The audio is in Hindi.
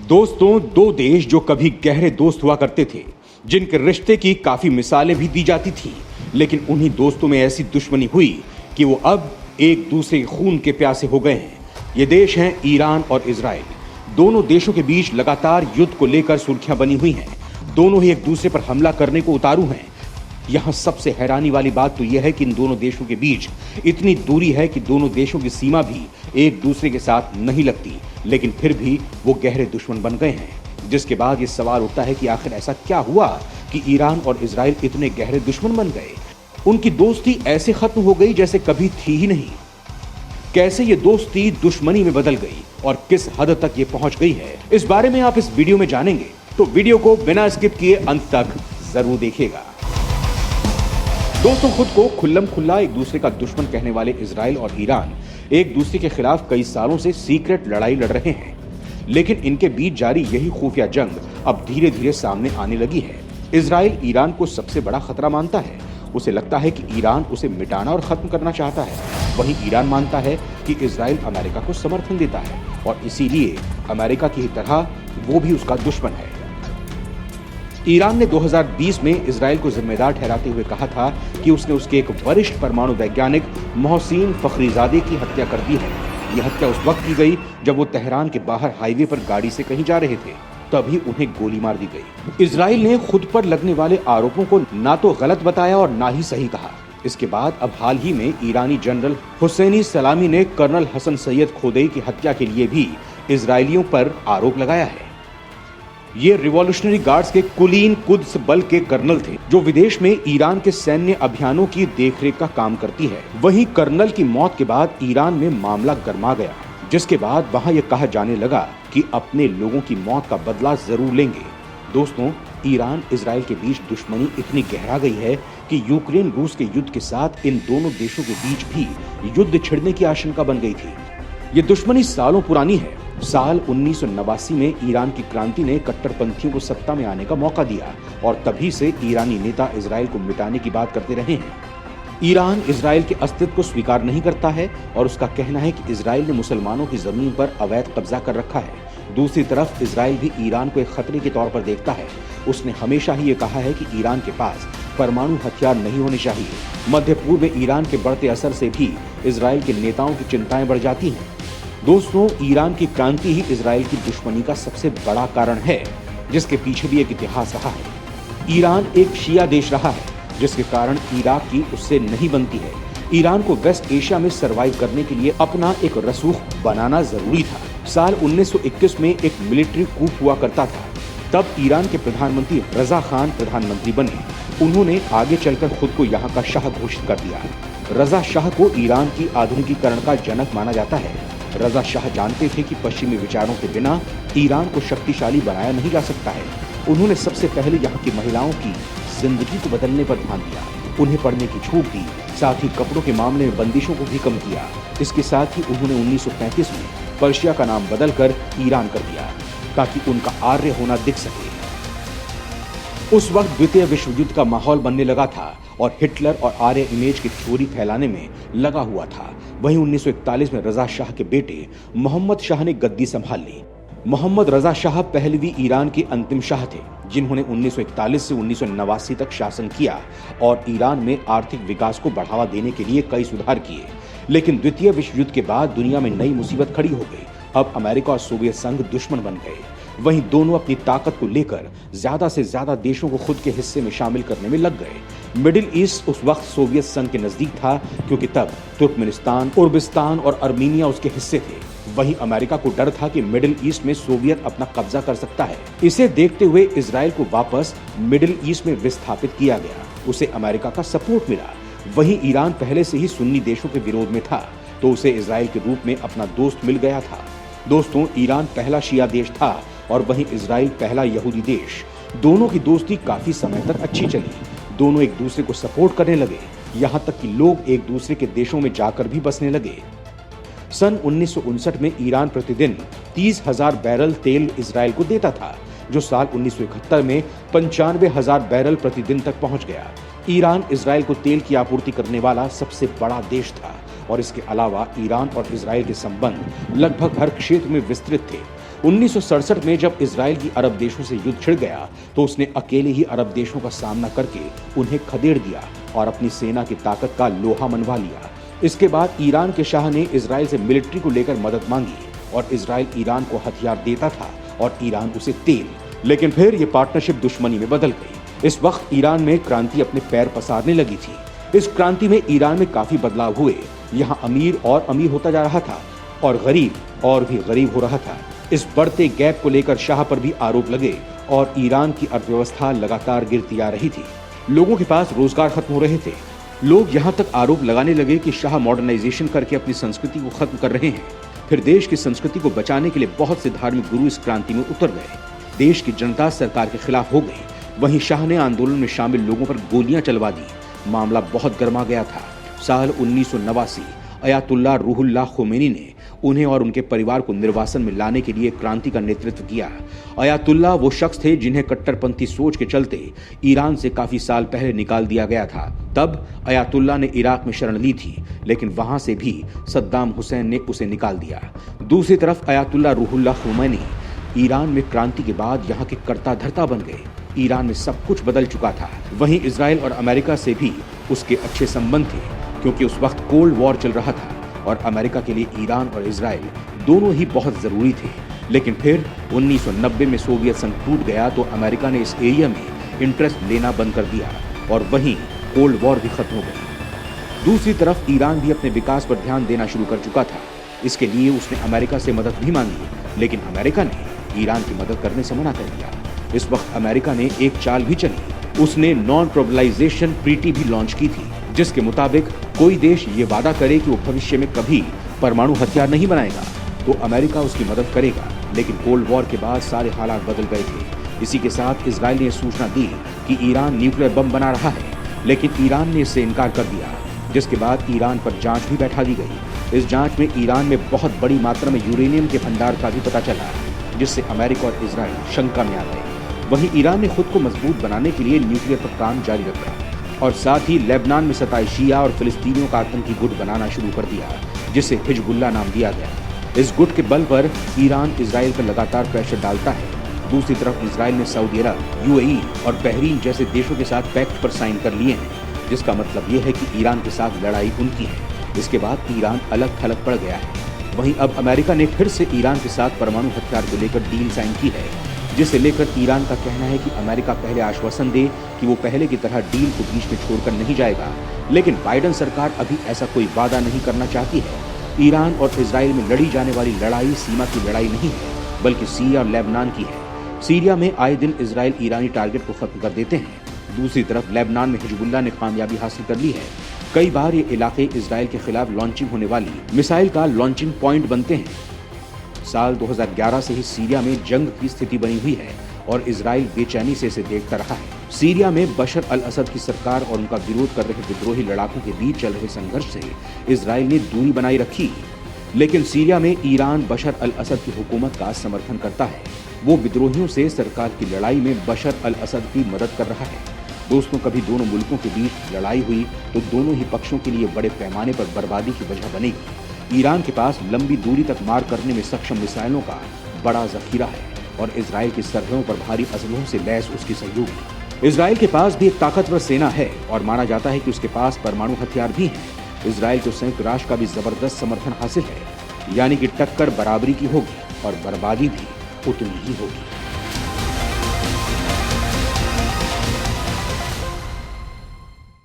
दोस्तों, दो देश जो कभी गहरे दोस्त हुआ करते थे, जिनके रिश्ते की काफी मिसालें भी दी जाती थी, लेकिन उन्हीं दोस्तों में ऐसी दुश्मनी हुई कि वो अब एक दूसरे खून के प्यासे हो गए हैं। ये देश हैं ईरान और इजराइल। दोनों देशों के बीच लगातार युद्ध को लेकर सुर्खियां बनी हुई हैं। दोनों ही एक दूसरे पर हमला करने को उतारू हैं। यहाँ सबसे हैरानी वाली बात तो यह है कि इन दोनों देशों के बीच इतनी दूरी है कि दोनों देशों की सीमा भी एक दूसरे के साथ नहीं लगती, लेकिन फिर भी वो गहरे दुश्मन बन गए हैं। जिसके बाद ये सवाल उठता है कि आखिर ऐसा क्या हुआ कि ईरान और इजराइल इतने गहरे दुश्मन बन गए। उनकी दोस्ती ऐसे खत्म हो गई जैसे कभी थी ही नहीं। कैसे ये दोस्ती दुश्मनी में बदल गई और किस हद तक ये पहुंच गई है, इस बारे में आप इस वीडियो में जानेंगे, तो वीडियो को बिना स्किप किए अंत तक जरूर देखिएगा। दोस्तों, खुद को खुल्लम खुल्ला एक दूसरे का दुश्मन कहने वाले इजराइल और ईरान एक दूसरे के खिलाफ कई सालों से सीक्रेट लड़ाई लड़ रहे हैं, लेकिन इनके बीच जारी यही खुफिया जंग अब धीरे धीरे सामने आने लगी है। इजराइल ईरान को सबसे बड़ा खतरा मानता है। उसे लगता है कि ईरान उसे मिटाना और खत्म करना चाहता है। वहीं ईरान मानता है कि इजराइल अमेरिका को समर्थन देता है और इसीलिए अमेरिका की ही तरह वो भी उसका दुश्मन है। ईरान ने 2020 में इजराइल को जिम्मेदार ठहराते हुए कहा था कि उसने उसके एक वरिष्ठ परमाणु वैज्ञानिक मोहसिन फखरीजादे की हत्या कर दी है। यह हत्या उस वक्त की गई जब वो तेहरान के बाहर हाईवे पर गाड़ी से कहीं जा रहे थे, तभी उन्हें गोली मार दी गई। इजराइल ने खुद पर लगने वाले आरोपों को ना तो गलत बताया और ना ही सही कहा। इसके बाद अब हाल ही में ईरानी जनरल हुसैनी सलामी ने कर्नल हसन सैयद खोदेई की हत्या के लिए भी इजरायलियों पर आरोप लगाया है। ये रिवॉल्यूशनरी गार्ड्स के कुलीन कुद्स बल के कर्नल थे, जो विदेश में ईरान के सैन्य अभियानों की देखरेख का काम करती है। वहीं कर्नल की मौत के बाद ईरान में मामला गर्मा गया, जिसके बाद वहां यह कहा जाने लगा कि अपने लोगों की मौत का बदला जरूर लेंगे। दोस्तों, ईरान इजराइल के बीच दुश्मनी इतनी गहरा गई है कि यूक्रेन रूस के युद्ध के साथ इन दोनों देशों के बीच भी युद्ध छिड़ने की आशंका बन गई थी। ये दुश्मनी सालों पुरानी है। साल 1989 में ईरान की क्रांति ने कट्टरपंथियों को सत्ता में आने का मौका दिया और तभी से ईरानी नेता इजराइल को मिटाने की बात करते रहे हैं। ईरान इजराइल के अस्तित्व को स्वीकार नहीं करता है और उसका कहना है कि इजराइल ने मुसलमानों की जमीन पर अवैध कब्जा कर रखा है। दूसरी तरफ इजराइल भी ईरान को एक खतरे के तौर पर देखता है। उसने हमेशा ही ये कहा है कि ईरान के पास परमाणु हथियार नहीं होने चाहिए। मध्य पूर्व में ईरान के बढ़ते असर से भी इजराइल के नेताओं की चिंताएं बढ़ जाती हैं। दोस्तों, ईरान की क्रांति ही इजराइल की दुश्मनी का सबसे बड़ा कारण है, जिसके पीछे भी एक इतिहास रहा है। ईरान एक शिया देश रहा है, जिसके कारण इराक की उससे नहीं बनती है। ईरान को वेस्ट एशिया में सरवाइव करने के लिए अपना एक रसूख बनाना जरूरी था। साल 1921 में एक मिलिट्री कूप हुआ करता था। तब ईरान के प्रधानमंत्री रजा खान प्रधानमंत्री बने। उन्होंने आगे चलकर खुद को यहाँ का शाह घोषित कर दिया। रजा शाह को ईरान की आधुनिकीकरण का जनक माना जाता है। रजा शाह जानते थे कि पश्चिमी विचारों के बिना ईरान को शक्तिशाली बनाया नहीं जा सकता है। उन्होंने सबसे पहले यहाँ की महिलाओं की जिंदगी को बदलने पर ध्यान दिया, उन्हें पढ़ने की छूट दी, साथ ही कपड़ों के मामले में बंदिशों को भी कम किया। इसके साथ ही उन्होंने 1935 में पर्शिया का नाम बदलकर ईरान कर दिया, ताकि उनका आर्य होना दिख सके। उस वक्त द्वितीय विश्व युद्ध का माहौल बनने लगा था और हिटलर और आर्य इमेज की थ्योरी फैलाने में लगा हुआ था। वहीं 1941 में रजा शाह के बेटे मोहम्मद शाह ने गद्दी संभाल ली। मोहम्मद रजा शाह पहलवी ईरान के अंतिम शाह थे, जिन्होंने 1941 से 1989 तक शासन किया और ईरान में आर्थिक विकास को बढ़ावा देने के लिए कई सुधार किए। लेकिन द्वितीय विश्व युद्ध के बाद दुनिया में नई मुसीबत खड़ी हो गई। अब अमेरिका और सोवियत संघ दुश्मन बन गए। वहीं दोनों अपनी ताकत को लेकर ज्यादा से ज्यादा देशों को खुद के हिस्से में शामिल करने में लग गए। मिडिल ईस्ट उस वक्त सोवियत संघ के नजदीक था, क्योंकि तब तुर्कमेनिस्तान, उर्बिस्तान और अर्मीनिया उसके हिस्से थे। वहीं अमेरिका को डर था कि मिडिल ईस्ट में सोवियत अपना कब्जा कर सकता है। इसे देखते हुए इजराइल को वापस मिडिल ईस्ट में विस्थापित किया गया। उसे अमेरिका का सपोर्ट मिला। वहीं ईरान पहले से ही सुन्नी देशों के विरोध में था, तो उसे इजराइल के रूप में अपना दोस्त मिल गया था। दोस्तों, ईरान पहला शिया देश था और वहीं इजराइल पहला यहूदी देश। दोनों की दोस्ती काफी समय तक अच्छी चली। दोनों एक दूसरे को सपोर्ट करने लगे, यहाँ तक कि लोग एक दूसरे के देशों में जाकर भी बसने लगे। सन 1959 में ईरान प्रतिदिन 30,000 बैरल तेल इजराइल को देता था, जो साल 1971 में 95,000 बैरल प्रतिदिन तक पहुंच गया। ईरान इजराइल को तेल की आपूर्ति करने वाला सबसे बड़ा देश था और इसके अलावा ईरान और इजराइल के संबंध लगभग हर क्षेत्र में विस्तृत थे। 1967 में जब इजराइल की अरब देशों से युद्ध छिड़ गया तो उसने अकेले ही अरब देशों का सामना करके उन्हें खदेड़ दिया और अपनी सेना की ताकत का लोहा मनवा लिया। इसके बाद ईरान के शाह ने इजराइल से मिलिट्री को लेकर मदद मांगी और इजराइल ईरान को हथियार देता था और ईरान उसे तेल। लेकिन फिर ये पार्टनरशिप दुश्मनी में बदल गई। इस वक्त ईरान में क्रांति अपने पैर पसारने लगी थी। इस क्रांति में ईरान में काफी बदलाव हुए। यहाँ अमीर और अमीर होता जा रहा था और गरीब और भी गरीब हो रहा था। इस बढ़ते गैप को लेकर शाह पर भी आरोप लगे और ईरान की अर्थव्यवस्था लगातार गिरती आ रही थी। लोगों के पास रोजगार खत्म हो रहे थे। लोग यहाँ तक आरोप लगाने लगे कि शाह मॉडर्नाइजेशन करके अपनी संस्कृति को खत्म कर रहे हैं। फिर देश की संस्कृति को बचाने के लिए बहुत से धार्मिक गुरु इस क्रांति में उतर गए। देश की जनता सरकार के खिलाफ हो गई। वहीं शाह ने आंदोलन में शामिल लोगों पर गोलियां चलवा दी। मामला बहुत गर्मा गया था। साल 1989 अयातुल्लाह रूहुल्लाह खोमेनी ने उन्हें और उनके परिवार को निर्वासन में लाने के लिए क्रांति का नेतृत्व किया। अयातुल्लाह वो शख्स थे जिन्हें कट्टरपंथी सोच के चलते ईरान से काफी साल पहले निकाल दिया गया था। तब अयातुल्लाह ने इराक में शरण ली थी, लेकिन वहां से भी सद्दाम हुसैन ने उसे निकाल दिया। दूसरी तरफ अयातुल्लाह रूहुल्लाह खोमेनी ईरान में क्रांति के बाद यहाँ के कर्ता धर्ता बन गए। ईरान में सब कुछ बदल चुका था। वहीं इजराइल और अमेरिका से भी उसके अच्छे संबंध थे, क्योंकि उस वक्त कोल्ड वॉर चल रहा था और अमेरिका के लिए ईरान और इजराइल दोनों ही बहुत जरूरी थे। लेकिन फिर 1990 में सोवियत संघ टूट गया तो अमेरिका ने इस एरिया में इंटरेस्ट लेना बंद कर दिया और वहीं कोल्ड वॉर भी खत्म हो गई। दूसरी तरफ ईरान भी अपने विकास पर ध्यान देना शुरू कर चुका था। इसके लिए उसने अमेरिका से मदद भी मांगी, लेकिन अमेरिका ने ईरान की मदद करने से मना कर दिया। इस वक्त अमेरिका ने एक चाल भी चली। उसने नॉन प्रोबलाइजेशन ट्रीटी भी लॉन्च की थी, जिसके मुताबिक कोई देश ये वादा करे कि वो भविष्य में कभी परमाणु हथियार नहीं बनाएगा तो अमेरिका उसकी मदद करेगा। लेकिन कोल्ड वॉर के बाद सारे हालात बदल गए थे। इसी के साथ इजराइल ने सूचना दी कि ईरान न्यूक्लियर बम बना रहा है, लेकिन ईरान ने इससे इनकार कर दिया, जिसके बाद ईरान पर जांच भी बैठा दी गई। इस जांच में ईरान में बहुत बड़ी मात्रा में यूरेनियम के भंडार का भी पता चला, जिससे अमेरिका और इजराइल शंका में आ गए। वहीं ईरान ने खुद को मजबूत बनाने के लिए न्यूक्लियर पर काम जारी रखा और साथ ही लेबनान में सताए शिया और फिलिस्तीनियों का आतंकी गुट बनाना शुरू कर दिया, जिसे हिजबुल्लाह नाम दिया गया। इस गुट के बल पर ईरान इजराइल पर लगातार प्रेशर डालता है। दूसरी तरफ इजराइल ने सऊदी अरब, यूएई और बहरीन जैसे देशों के साथ पैक्ट पर साइन कर लिए हैं, जिसका मतलब यह है कि ईरान के साथ लड़ाई उनकी है। इसके बाद ईरान अलग थलग पड़ गया है। वहीं अब अमेरिका ने फिर से ईरान के साथ परमाणु हथियार को लेकर डील साइन की है, जिसे लेकर ईरान का कहना है कि अमेरिका पहले आश्वासन दे कि वो पहले की तरह डील को बीच में छोड़कर नहीं जाएगा। लेकिन बाइडेन सरकार अभी ऐसा कोई वादा नहीं करना चाहती है। ईरान और इजराइल में लड़ी जाने वाली लड़ाई सीमा की लड़ाई नहीं है, बल्कि सीरिया और लेबनान की है। सीरिया में आए दिन इजराइल ईरानी टारगेट को खत्म कर देते हैं। दूसरी तरफ लेबनान में हिजबुल्लाह ने कामयाबी हासिल कर ली है। कई बार ये इलाके इजराइल के खिलाफ लॉन्चिंग होने वाली मिसाइल का लॉन्चिंग पॉइंट बनते हैं। साल 2011 से ही सीरिया में जंग की स्थिति बनी हुई है और इजराइल बेचैनी से इसे देखता रहा है। सीरिया में बशर अल असद की सरकार और उनका विरोध कर रहे विद्रोही लड़ाकों के बीच चल रहे संघर्ष से इजराइल ने दूरी बनाई रखी, लेकिन सीरिया में ईरान बशर अल असद की हुकूमत का समर्थन करता है। वो विद्रोहियों से सरकार की लड़ाई में बशर अल असद की मदद कर रहा है। दोस्तों, कभी दोनों मुल्कों के बीच लड़ाई हुई तो दोनों ही पक्षों के लिए बड़े पैमाने पर बर्बादी की वजह बनेगी। ईरान के पास लंबी दूरी तक मार करने में सक्षम मिसाइलों का बड़ा जखीरा है और इजराइल की सरहदों पर भारी असलहों से लैस उसकी सहयोगी। इजराइल के पास भी एक ताकतवर सेना है और माना जाता है कि उसके पास परमाणु हथियार भी हैं। इजराइल को संयुक्त राष्ट्र का भी जबरदस्त समर्थन हासिल है, यानी कि टक्कर बराबरी की होगी और बर्बादी भी उतनी ही होगी।